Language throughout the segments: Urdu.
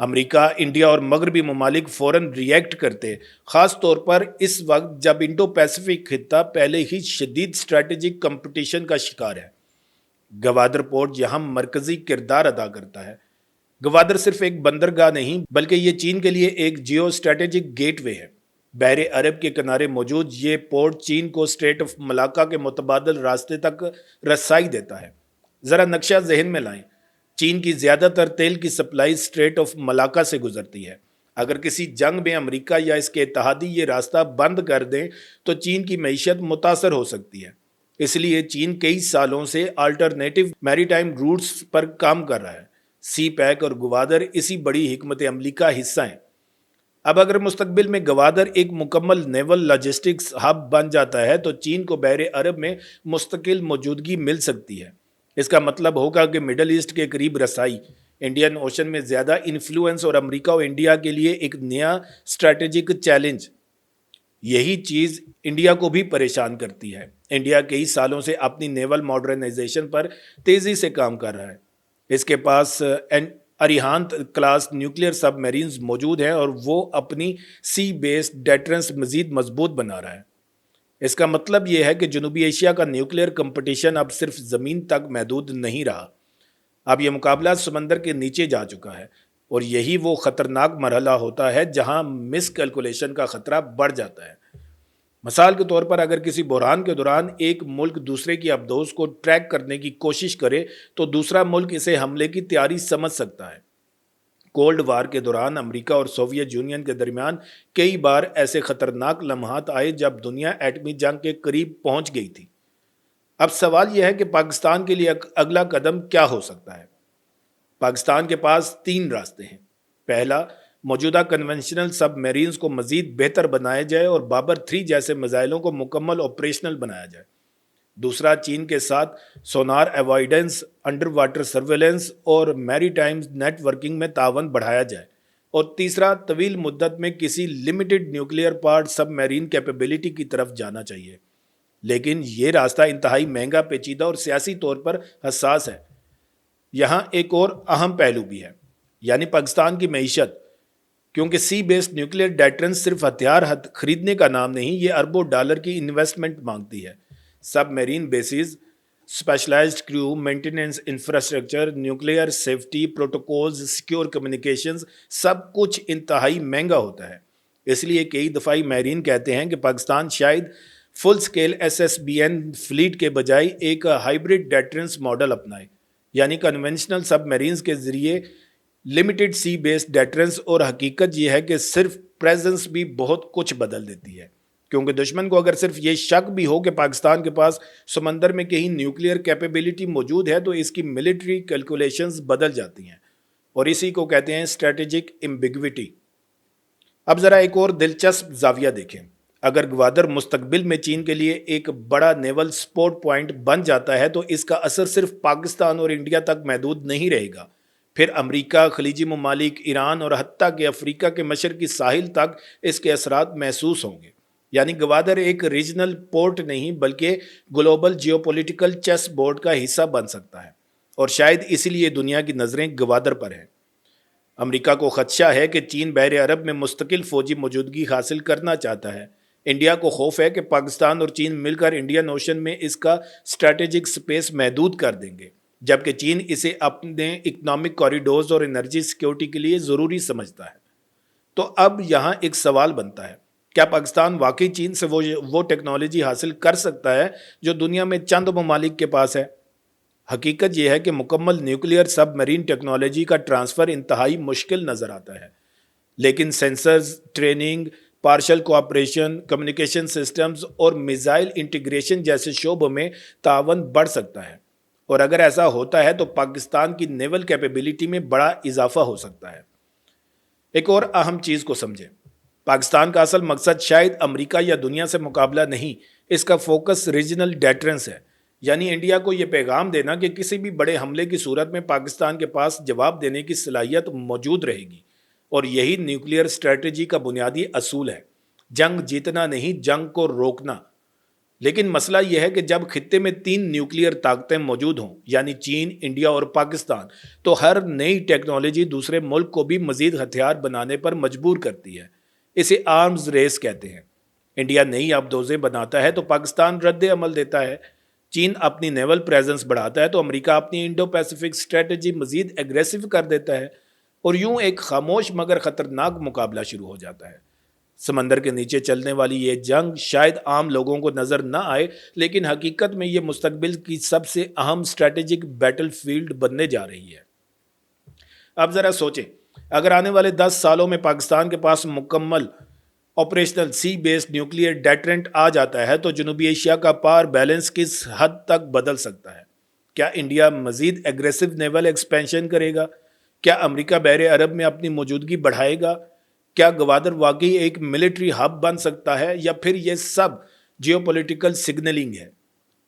امریکہ، انڈیا اور مغربی ممالک فوراً ریئیکٹ کرتے، خاص طور پر اس وقت جب انڈو پیسفک خطہ پہلے ہی شدید اسٹریٹجک کمپٹیشن کا شکار ہے۔ گوادر پورٹ یہاں مرکزی کردار ادا کرتا ہے۔ گوادر صرف ایک بندرگاہ نہیں بلکہ یہ چین کے لیے ایک جیو اسٹریٹجک گیٹ وے ہے۔ بحر عرب کے کنارے موجود یہ پورٹ چین کو اسٹریٹ آف ملاکا کے متبادل راستے تک رسائی دیتا ہے۔ ذرا نقشہ ذہن میں لائیں، چین کی زیادہ تر تیل کی سپلائی اسٹریٹ آف ملاکا سے گزرتی ہے۔ اگر کسی جنگ میں امریکہ یا اس کے اتحادی یہ راستہ بند کر دیں تو چین کی معیشت متاثر ہو سکتی ہے۔ اس لیے چین کئی سالوں سے آلٹرنیٹو میری ٹائم روٹس پر کام کر رہا ہے۔ سی پیک اور گوادر اسی بڑی حکمت عملی کا حصہ ہیں۔ اب اگر مستقبل میں گوادر ایک مکمل نیول لاجسٹکس ہب بن جاتا ہے تو چین کو بحر عرب میں مستقل موجودگی مل سکتی ہے۔ اس کا مطلب ہوگا کہ مڈل ایسٹ کے قریب رسائی، انڈین اوشن میں زیادہ انفلوئنس اور امریکہ و انڈیا کے لیے ایک نیا اسٹریٹجک چیلنج۔ یہی چیز انڈیا کو بھی پریشان کرتی ہے۔ انڈیا کئی سالوں سے اپنی نیول ماڈرنائزیشن پر تیزی سے کام کر رہا ہے۔ اس کے پاس اریہانت کلاس نیوکلیئر سب میرینز موجود ہیں اور وہ اپنی سی بیس ڈیٹرنس مزید مضبوط بنا رہا ہے۔ اس کا مطلب یہ ہے کہ جنوبی ایشیا کا نیوکلیئر کمپٹیشن اب صرف زمین تک محدود نہیں رہا، اب یہ مقابلہ سمندر کے نیچے جا چکا ہے، اور یہی وہ خطرناک مرحلہ ہوتا ہے جہاں مس کیلکولیشن کا خطرہ بڑھ جاتا ہے۔ مثال کے طور پر اگر کسی بحران کے دوران ایک ملک دوسرے کی ابدوز کو ٹریک کرنے کی کوشش کرے تو دوسرا ملک اسے حملے کی تیاری سمجھ سکتا ہے۔ کولڈ وار کے دوران امریکہ اور سوویت یونین کے درمیان کئی بار ایسے خطرناک لمحات آئے جب دنیا ایٹمی جنگ کے قریب پہنچ گئی تھی۔ اب سوال یہ ہے کہ پاکستان کے لیے اگلا قدم کیا ہو سکتا ہے؟ پاکستان کے پاس 3 راستے ہیں۔ پہلا، موجودہ کنونشنل سب میرینز کو مزید بہتر بنایا جائے اور بابر 3 جیسے میزائلوں کو مکمل آپریشنل بنایا جائے۔ دوسرا، چین کے ساتھ سونار ایوائیڈنس، انڈر واٹر سرویلنس اور میری ٹائم نیٹ ورکنگ میں تعاون بڑھایا جائے۔ اور تیسرا، طویل مدت میں کسی لمیٹڈ نیوکلیئر پارٹ سب میرین کیپیبلٹی کی طرف جانا چاہیے۔ لیکن یہ راستہ انتہائی مہنگا، پیچیدہ اور سیاسی طور پر حساس ہے۔ یہاں ایک اور اہم پہلو بھی ہے، یعنی پاکستان کی معیشت، کیونکہ سی بیس نیوکلیئر ڈیٹرنس صرف ہتھیار خریدنے کا نام نہیں، یہ اربوں ڈالر کی انویسٹمنٹ مانگتی ہے۔ سب marine bases, specialised crew, maintenance infrastructure, nuclear safety protocols, secure communications, سب کچھ انتہائی مہنگا ہوتا ہے۔ اس لیے کئی دفاعی ماہرین کہتے ہیں کہ پاکستان شاید فل سکیل SSBN فلیٹ کے بجائے ایک ہائبرڈ ڈیٹرنس ماڈل اپنائے، یعنی کنونشنل سب میرینز کے ذریعے لمیٹڈ سی بیس ڈیٹرنس۔ اور حقیقت یہ ہے کہ صرف پریزنس بھی بہت کچھ بدل دیتی ہے، کیونکہ دشمن کو اگر صرف یہ شک بھی ہو کہ پاکستان کے پاس سمندر میں کہیں نیوکلیئر کیپیبلٹی موجود ہے تو اس کی ملٹری کیلکولیشنز بدل جاتی ہیں، اور اسی کو کہتے ہیں اسٹریٹجک ایمبیگوٹی۔ اب ذرا ایک اور دلچسپ زاویہ دیکھیں۔ اگر گوادر مستقبل میں چین کے لیے ایک بڑا نیول سپورٹ پوائنٹ بن جاتا ہے تو اس کا اثر صرف پاکستان اور انڈیا تک محدود نہیں رہے گا، پھر امریکہ، خلیجی ممالک، ایران اور حتیٰ کہ افریقہ کے مشرقی ساحل تک اس کے اثرات محسوس ہوں گے۔ یعنی گوادر ایک ریجنل پورٹ نہیں بلکہ گلوبل جیوپولیٹیکل چیس بورڈ کا حصہ بن سکتا ہے، اور شاید اسی لیے دنیا کی نظریں گوادر پر ہیں۔ امریکہ کو خدشہ ہے کہ چین بحر عرب میں مستقل فوجی موجودگی حاصل کرنا چاہتا ہے۔ انڈیا کو خوف ہے کہ پاکستان اور چین مل کر انڈین اوشن میں اس کا اسٹریٹجک سپیس محدود کر دیں گے، جبکہ چین اسے اپنے اکنامک کوریڈورز اور انرجی سیکیورٹی کے لیے ضروری سمجھتا ہے۔ تو اب یہاں ایک سوال بنتا ہے، کیا پاکستان واقعی چین سے وہ ٹیکنالوجی حاصل کر سکتا ہے جو دنیا میں چند ممالک کے پاس ہے؟ حقیقت یہ ہے کہ مکمل نیوکلیئر سب میرین ٹیکنالوجی کا ٹرانسفر انتہائی مشکل نظر آتا ہے، لیکن censors, training, partial cooperation, communication systems اور میزائل انٹیگریشن جیسے شعبوں میں تعاون بڑھ سکتا ہے، اور اگر ایسا ہوتا ہے تو پاکستان کی نیول کیپیبلٹی میں بڑا اضافہ ہو سکتا ہے۔ ایک اور اہم چیز کو سمجھیں، پاکستان کا اصل مقصد شاید امریکہ یا دنیا سے مقابلہ نہیں، اس کا فوکس ریجنل ڈیٹرنس ہے، یعنی انڈیا کو یہ پیغام دینا کہ کسی بھی بڑے حملے کی صورت میں پاکستان کے پاس جواب دینے کی صلاحیت موجود رہے گی، اور یہی نیوکلیئر اسٹریٹجی کا بنیادی اصول ہے، جنگ جیتنا نہیں، جنگ کو روکنا۔ لیکن مسئلہ یہ ہے کہ جب خطے میں 3 نیوکلیئر طاقتیں موجود ہوں یعنی چین، انڈیا اور پاکستان، تو ہر نئی ٹیکنالوجی دوسرے ملک کو بھی مزید ہتھیار بنانے پر مجبور کرتی ہے۔ اسے آرمز ریس کہتے ہیں۔ انڈیا نئی آبدوزیں بناتا ہے تو پاکستان رد عمل دیتا ہے، چین اپنی نیول پریزنس بڑھاتا ہے تو امریکہ اپنی انڈو پیسیفک اسٹریٹجی مزید ایگریسو کر دیتا ہے، اور یوں ایک خاموش مگر خطرناک مقابلہ شروع ہو جاتا ہے۔ سمندر کے نیچے چلنے والی یہ جنگ شاید عام لوگوں کو نظر نہ آئے، لیکن حقیقت میں یہ مستقبل کی سب سے اہم اسٹریٹجک بیٹل فیلڈ بننے جا رہی ہے۔ اب ذرا سوچیں، اگر آنے والے 10 سالوں میں پاکستان کے پاس مکمل آپریشنل سی بیسڈ نیوکلیئر ڈیٹرنٹ آ جاتا ہے تو جنوبی ایشیا کا پاور بیلنس کس حد تک بدل سکتا ہے؟ کیا انڈیا مزید ایگریسو نیول ایکسپینشن کرے گا؟ کیا امریکہ بحر عرب میں اپنی موجودگی بڑھائے گا؟ کیا گوادر واقعی ایک ملٹری ہب بن سکتا ہے یا پھر یہ سب جیو پولیٹیکل سگنلنگ ہے؟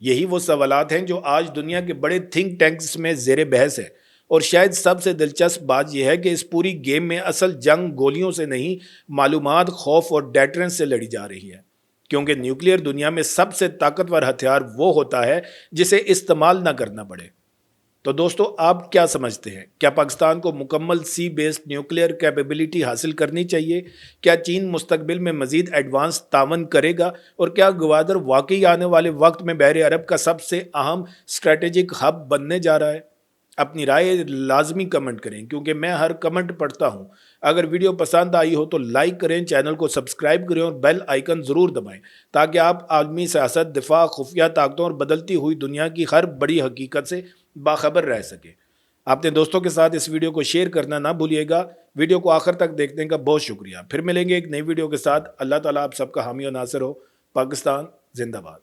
یہی وہ سوالات ہیں جو آج دنیا کے بڑے تھنک ٹینکس میں زیر بحث ہے، اور شاید سب سے دلچسپ بات یہ ہے کہ اس پوری گیم میں اصل جنگ گولیوں سے نہیں، معلومات، خوف اور ڈیٹرنس سے لڑی جا رہی ہے، کیونکہ نیوکلیئر دنیا میں سب سے طاقتور ہتھیار وہ ہوتا ہے جسے استعمال نہ کرنا پڑے۔ تو دوستو، آپ کیا سمجھتے ہیں؟ کیا پاکستان کو مکمل سی بیسڈ نیوکلیئر کیپیبلٹی حاصل کرنی چاہیے؟ کیا چین مستقبل میں مزید ایڈوانس تعاون کرے گا؟ اور کیا گوادر واقعی آنے والے وقت میں بحر عرب کا سب سے اہم اسٹریٹجک ہب بننے جا رہا ہے؟ اپنی رائے لازمی کمنٹ کریں، کیونکہ میں ہر کمنٹ پڑھتا ہوں۔ اگر ویڈیو پسند آئی ہو تو لائک کریں، چینل کو سبسکرائب کریں اور بیل آئیکن ضرور دبائیں تاکہ آپ عالمی سیاست، دفاع، خفیہ طاقتوں اور بدلتی ہوئی دنیا کی ہر بڑی حقیقت سے باخبر رہ سکیں۔ اپنے دوستوں کے ساتھ اس ویڈیو کو شیئر کرنا نہ بھولیے گا۔ ویڈیو کو آخر تک دیکھنے کا بہت شکریہ۔ پھر ملیں گے ایک نئی ویڈیو کے ساتھ۔ اللہ تعالیٰ آپ سب کا حامی و ناصر ہو۔ پاکستان زندہ باد۔